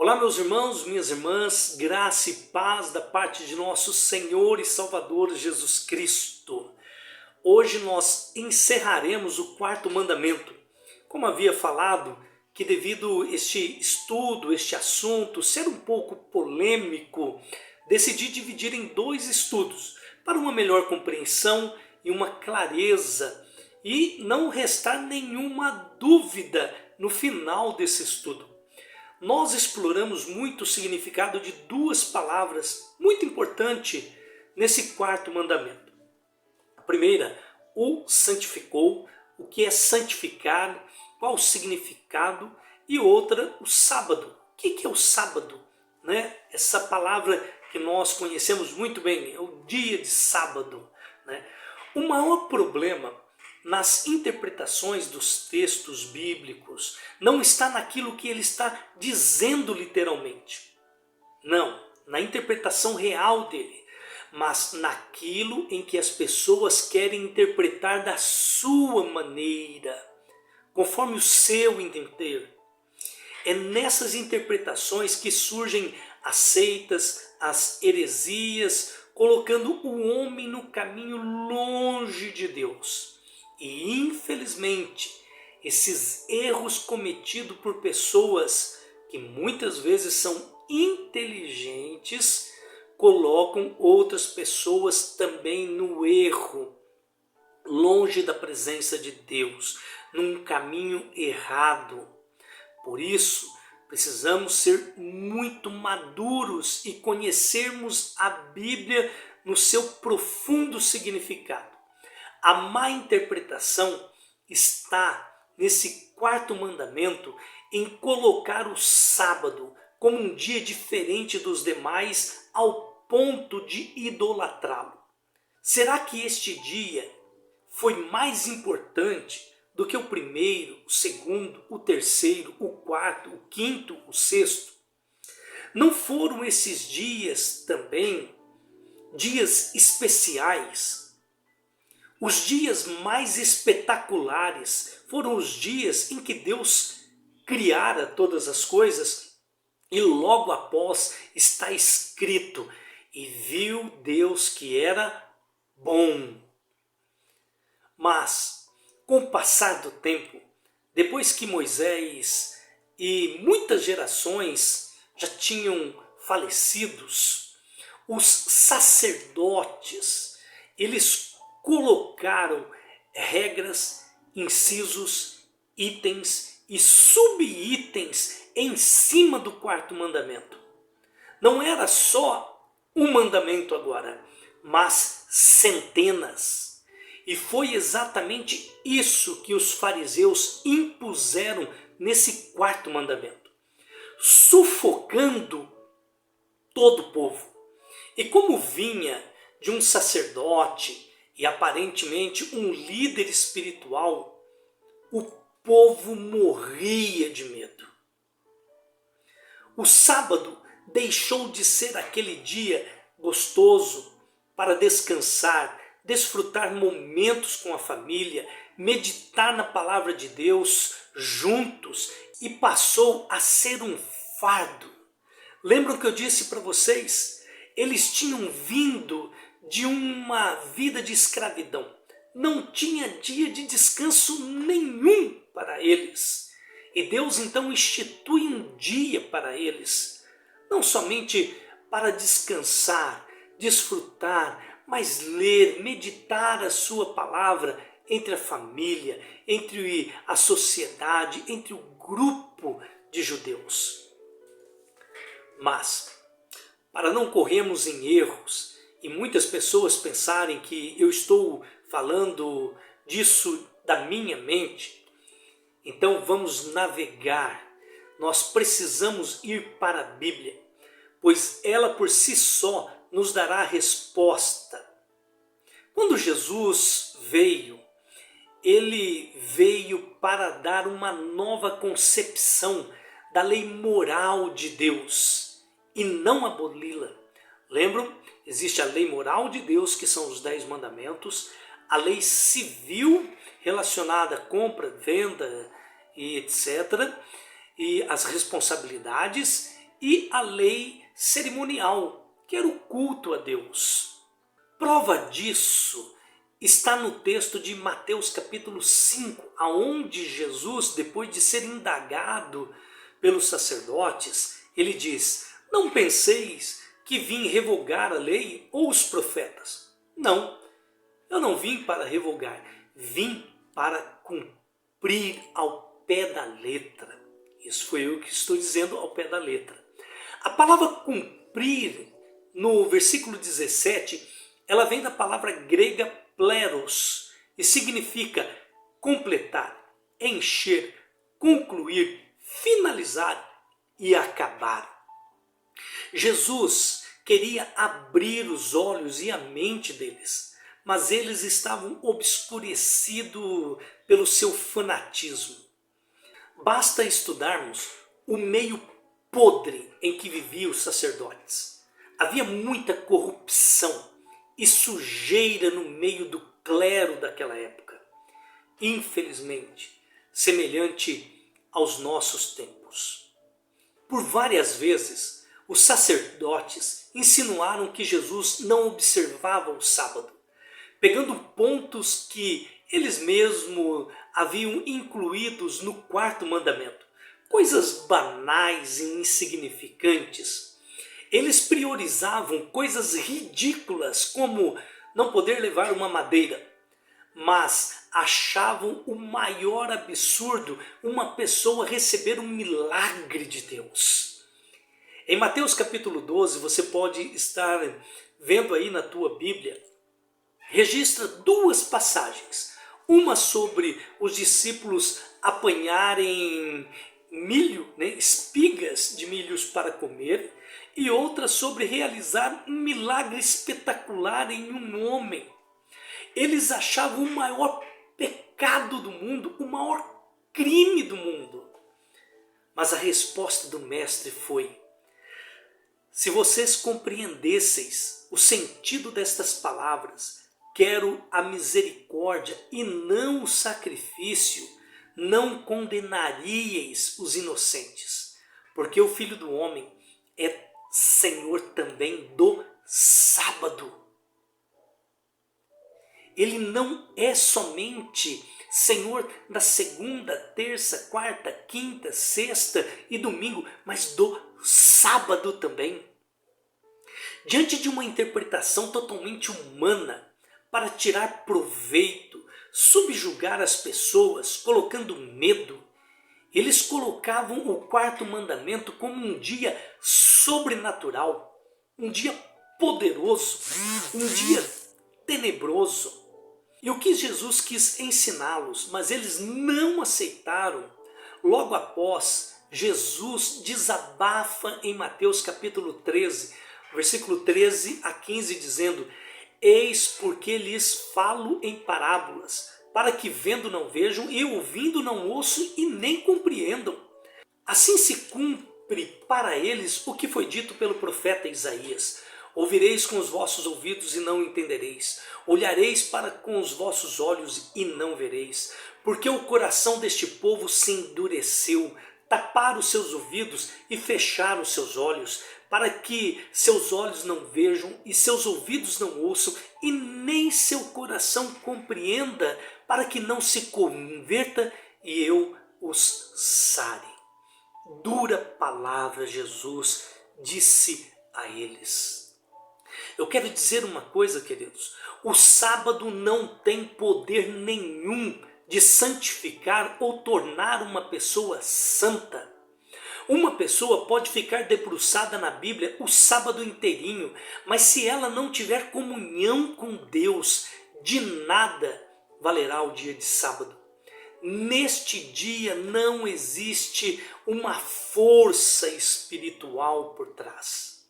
Olá, meus irmãos, minhas irmãs, graça e paz da parte de nosso Senhor e Salvador Jesus Cristo. Hoje nós encerraremos o quarto mandamento. Como havia falado, que devido este estudo, este assunto ser um pouco polêmico, decidi dividir em dois estudos, para uma melhor compreensão e uma clareza, e não restar nenhuma dúvida no final desse estudo. Nós exploramos muito o significado de duas palavras muito importantes nesse quarto mandamento. A primeira, o santificou, o que é santificar, qual o significado, e outra, o sábado. O que é o sábado? Essa palavra que nós conhecemos muito bem, é o dia de sábado. O maior problema nas interpretações dos textos bíblicos não está naquilo que ele está dizendo literalmente. Não, na interpretação real dele, mas naquilo em que as pessoas querem interpretar da sua maneira, conforme o seu entender. É nessas interpretações que surgem as seitas, as heresias, colocando o homem no caminho longe de Deus. E infelizmente, esses erros cometidos por pessoas que muitas vezes são inteligentes, colocam outras pessoas também no erro, longe da presença de Deus, num caminho errado. Por isso, precisamos ser muito maduros e conhecermos a Bíblia no seu profundo significado. A má interpretação está nesse quarto mandamento em colocar o sábado como um dia diferente dos demais ao ponto de idolatrá-lo. Será que este dia foi mais importante do que o primeiro, o segundo, o terceiro, o quarto, o quinto, o sexto? Não foram esses dias também dias especiais? Os dias mais espetaculares foram os dias em que Deus criara todas as coisas e logo após está escrito: e viu Deus que era bom. Mas, com o passar do tempo, depois que Moisés e muitas gerações já tinham falecidos, os sacerdotes, eles colocaram regras, incisos, itens e subitens em cima do quarto mandamento. Não era só um mandamento agora, mas centenas. E foi exatamente isso que os fariseus impuseram nesse quarto mandamento, sufocando todo o povo. E como vinha de um sacerdote e aparentemente um líder espiritual, o povo morria de medo. O sábado deixou de ser aquele dia gostoso para descansar, desfrutar momentos com a família, meditar na palavra de Deus juntos, e passou a ser um fardo. Lembram que eu disse para vocês? Eles tinham vindo de uma vida de escravidão. Não tinha dia de descanso nenhum para eles. E Deus então institui um dia para eles, não somente para descansar, desfrutar, mas ler, meditar a sua palavra entre a família, entre a sociedade, entre o grupo de judeus. Mas, para não corrermos em erros e muitas pessoas pensarem que eu estou falando disso da minha mente, então vamos navegar. Nós precisamos ir para a Bíblia, pois ela por si só nos dará a resposta. Quando Jesus veio, ele veio para dar uma nova concepção da lei moral de Deus e não aboli-la. Lembram? Existe a lei moral de Deus, que são os 10 mandamentos, a lei civil relacionada à compra, venda e etc., e as responsabilidades, e a lei cerimonial, que era o culto a Deus. Prova disso está no texto de Mateus capítulo 5, aonde Jesus, depois de ser indagado pelos sacerdotes, ele diz: não penseis que vim revogar a lei ou os profetas. Não, eu não vim para revogar, vim para cumprir ao pé da letra. Isso foi eu que estou dizendo, ao pé da letra. A palavra cumprir, no versículo 17, ela vem da palavra grega pleros e significa completar, encher, concluir, finalizar e acabar. Jesus queria abrir os olhos e a mente deles, mas eles estavam obscurecidos pelo seu fanatismo. Basta estudarmos o meio podre em que viviam os sacerdotes. Havia muita corrupção e sujeira no meio do clero daquela época. Infelizmente, semelhante aos nossos tempos. Por várias vezes, os sacerdotes insinuaram que Jesus não observava o sábado, pegando pontos que eles mesmos haviam incluídos no quarto mandamento. Coisas banais e insignificantes. Eles priorizavam coisas ridículas, como não poder levar uma madeira, mas achavam o maior absurdo uma pessoa receber um milagre de Deus. Em Mateus capítulo 12, você pode estar vendo aí na tua Bíblia, registra duas passagens. Uma sobre os discípulos apanharem milho, espigas de milhos para comer, e outra sobre realizar um milagre espetacular em um homem. Eles achavam o maior pecado do mundo, o maior crime do mundo. Mas a resposta do mestre foi: se vocês compreendesseis o sentido destas palavras, quero a misericórdia e não o sacrifício, não condenaríeis os inocentes, porque o Filho do Homem é Senhor também do sábado. Ele não é somente Senhor da segunda, terça, quarta, quinta, sexta e domingo, mas do sábado também. Diante de uma interpretação totalmente humana, para tirar proveito, subjugar as pessoas, colocando medo, eles colocavam o quarto mandamento como um dia sobrenatural, um dia poderoso, um dia tenebroso. E o que Jesus quis ensiná-los, mas eles não aceitaram. Logo após, Jesus desabafa em Mateus capítulo 13, versículo 13 a 15, dizendo: eis porque lhes falo em parábolas, para que vendo não vejam e ouvindo não ouçam e nem compreendam. Assim se cumpre para eles o que foi dito pelo profeta Isaías: ouvireis com os vossos ouvidos e não entendereis, olhareis para com os vossos olhos e não vereis, porque o coração deste povo se endureceu, taparam os seus ouvidos e fecharam os seus olhos, para que seus olhos não vejam e seus ouvidos não ouçam e nem seu coração compreenda, para que não se converta e eu os sare. Dura palavra Jesus disse a eles. Eu quero dizer uma coisa, queridos: o sábado não tem poder nenhum de santificar ou tornar uma pessoa santa. Uma pessoa pode ficar debruçada na Bíblia o sábado inteirinho, mas se ela não tiver comunhão com Deus, de nada valerá o dia de sábado. Neste dia não existe uma força espiritual por trás.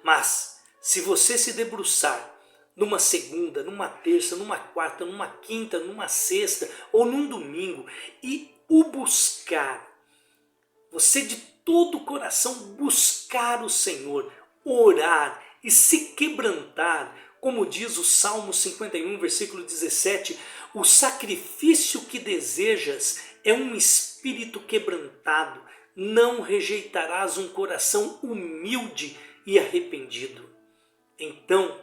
Mas se você se debruçar numa segunda, numa terça, numa quarta, numa quinta, numa sexta ou num domingo e o buscar, você de todo o coração buscar o Senhor, orar e se quebrantar, como diz o Salmo 51, versículo 17, o sacrifício que desejas é um espírito quebrantado, não rejeitarás um coração humilde e arrependido. Então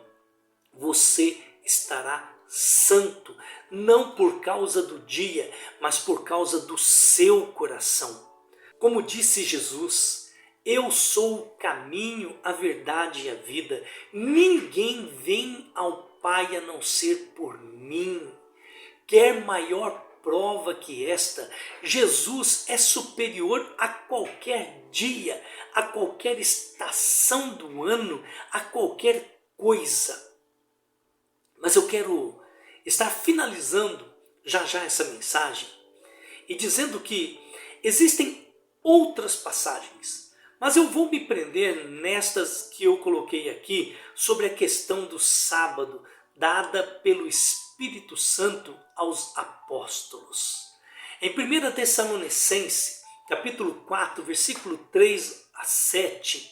você estará santo, não por causa do dia, mas por causa do seu coração. Como disse Jesus, eu sou o caminho, a verdade e a vida. Ninguém vem ao Pai a não ser por mim. Quer maior prova que esta? Jesus é superior a qualquer dia, a qualquer estação do ano, a qualquer coisa. Mas eu quero estar finalizando já essa mensagem e dizendo que existem outras passagens, mas eu vou me prender nestas que eu coloquei aqui sobre a questão do sábado, dada pelo Espírito Santo aos apóstolos. Em 1 Tessalonicenses, capítulo 4, versículo 3 a 7,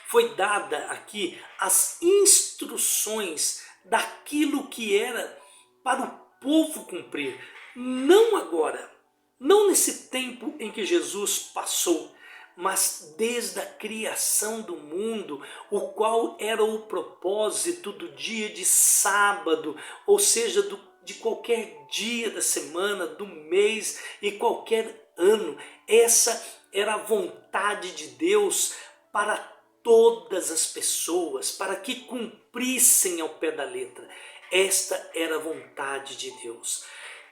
foi dada aqui as instruções daquilo que era para o povo cumprir, não agora, não nesse tempo em que Jesus passou, mas desde a criação do mundo, o qual era o propósito do dia de sábado, ou seja, de qualquer dia da semana, do mês e qualquer ano. Essa era a vontade de Deus para todas as pessoas, para que cumprissem ao pé da letra. Esta era a vontade de Deus.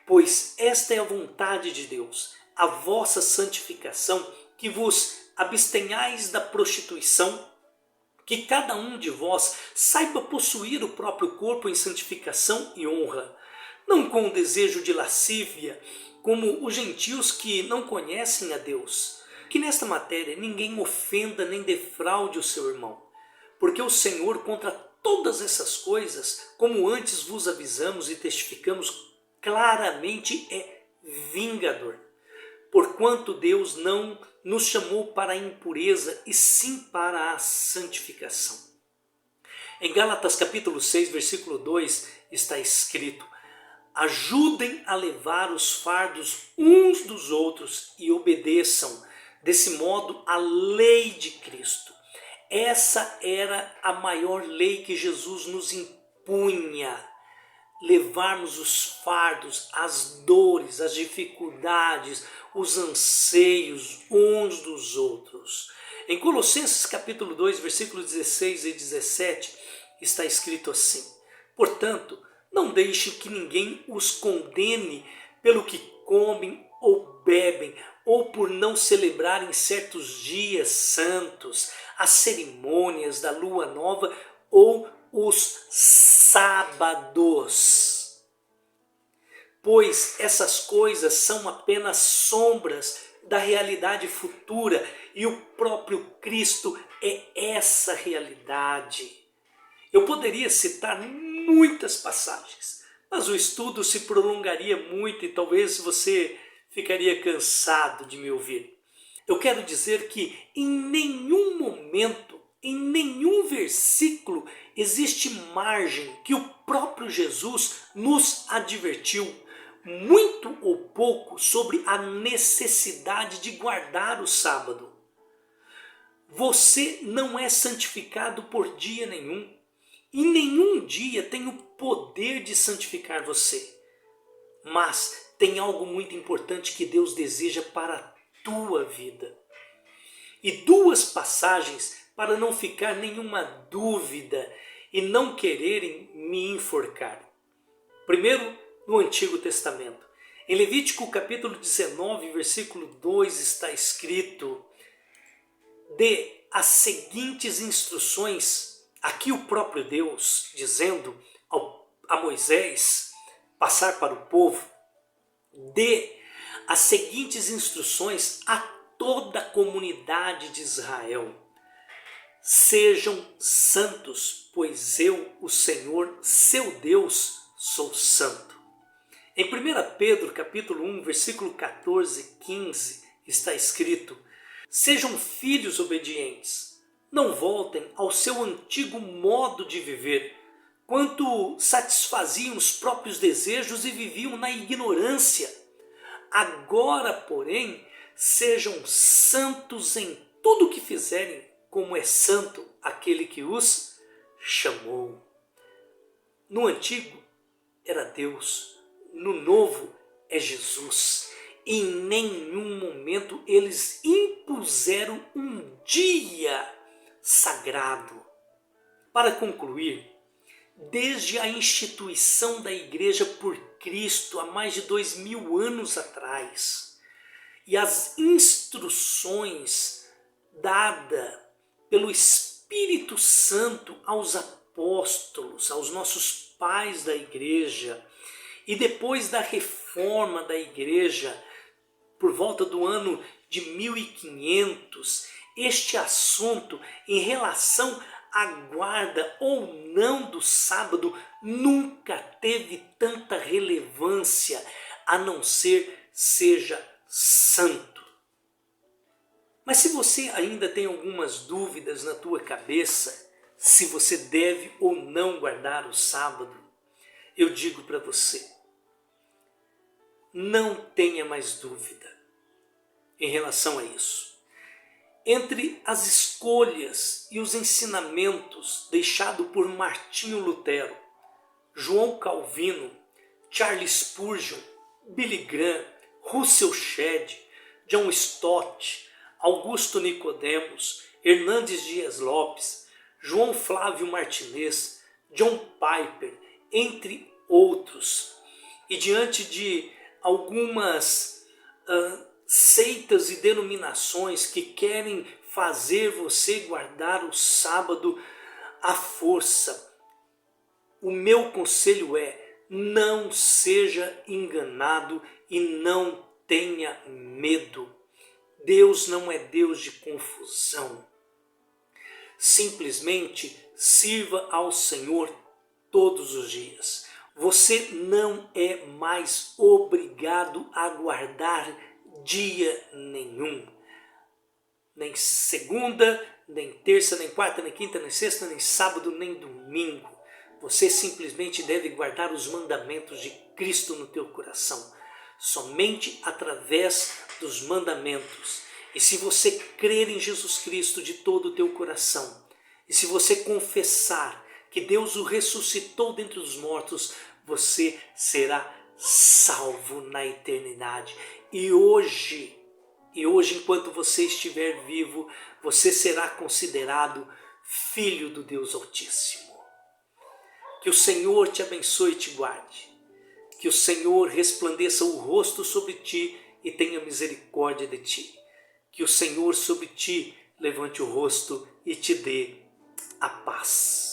Pois esta é a vontade de Deus, a vossa santificação, que vos abstenhais da prostituição, que cada um de vós saiba possuir o próprio corpo em santificação e honra, não com o desejo de lascívia, como os gentios que não conhecem a Deus. Que nesta matéria ninguém ofenda nem defraude o seu irmão, porque o Senhor contra todas essas coisas, como antes vos avisamos e testificamos claramente, é vingador. Porquanto Deus não nos chamou para a impureza, e sim para a santificação. Em Gálatas capítulo 6, versículo 2, está escrito: ajudem a levar os fardos uns dos outros e obedeçam, desse modo, a lei de Cristo. Essa era a maior lei que Jesus nos impunha. Levarmos os fardos, as dores, as dificuldades, os anseios uns dos outros. Em Colossenses capítulo 2, versículos 16 e 17, está escrito assim: portanto, não deixem que ninguém os condene pelo que comem ou bebem, ou por não celebrarem certos dias santos, as cerimônias da lua nova ou os sábados. Pois essas coisas são apenas sombras da realidade futura, e o próprio Cristo é essa realidade. Eu poderia citar muitas passagens, mas o estudo se prolongaria muito e talvez você ficaria cansado de me ouvir. Eu quero dizer que em nenhum momento, em nenhum versículo, existe margem que o próprio Jesus nos advertiu, muito ou pouco, sobre a necessidade de guardar o sábado. Você não é santificado por dia nenhum, e nenhum dia tem o poder de santificar você. Mas tem algo muito importante que Deus deseja para a tua vida. E duas passagens para não ficar nenhuma dúvida e não quererem me enforcar. Primeiro, no Antigo Testamento. Em Levítico capítulo 19, versículo 2 está escrito: dê as seguintes instruções, aqui o próprio Deus dizendo a Moisés passar para o povo, dê as seguintes instruções a toda a comunidade de Israel: sejam santos, pois eu, o Senhor, seu Deus, sou santo. Em 1 Pedro capítulo 1, versículo 14 e 15, está escrito: sejam filhos obedientes, não voltem ao seu antigo modo de viver, quanto satisfaziam os próprios desejos e viviam na ignorância. Agora, porém, sejam santos em tudo o que fizerem, como é santo aquele que os chamou. No antigo era Deus, no novo é Jesus. Em nenhum momento eles impuseram um dia sagrado. Para concluir, desde a instituição da Igreja por Cristo há mais de 2000 anos atrás, e as instruções dadas pelo Espírito Santo aos apóstolos, aos nossos pais da Igreja, e depois da reforma da Igreja, por volta do ano de 1500, este assunto em relação à guarda ou não do sábado nunca teve tanta relevância, a não ser seja santo. Mas se você ainda tem algumas dúvidas na tua cabeça, se você deve ou não guardar o sábado, eu digo para você, não tenha mais dúvida em relação a isso. Entre as escolhas e os ensinamentos deixados por Martinho Lutero, João Calvino, Charles Spurgeon, Billy Graham, Russell Shedd, John Stott, Augusto Nicodemos, Hernandes Dias Lopes, João Flávio Martinez, John Piper, entre outros, e diante de algumas seitas e denominações que querem fazer você guardar o sábado à força, o meu conselho é: não seja enganado e não tenha medo. Deus não é Deus de confusão. Simplesmente sirva ao Senhor todos os dias. Você não é mais obrigado a guardar dia nenhum. Nem segunda, nem terça, nem quarta, nem quinta, nem sexta, nem sábado, nem domingo. Você simplesmente deve guardar os mandamentos de Cristo no teu coração. Somente através dos mandamentos. E se você crer em Jesus Cristo de todo o teu coração, e se você confessar que Deus o ressuscitou dentre os mortos, você será salvo na eternidade. E hoje, enquanto você estiver vivo, você será considerado filho do Deus Altíssimo. Que o Senhor te abençoe e te guarde. Que o Senhor resplandeça o rosto sobre ti e tenha misericórdia de ti. Que o Senhor sobre ti levante o rosto e te dê a paz.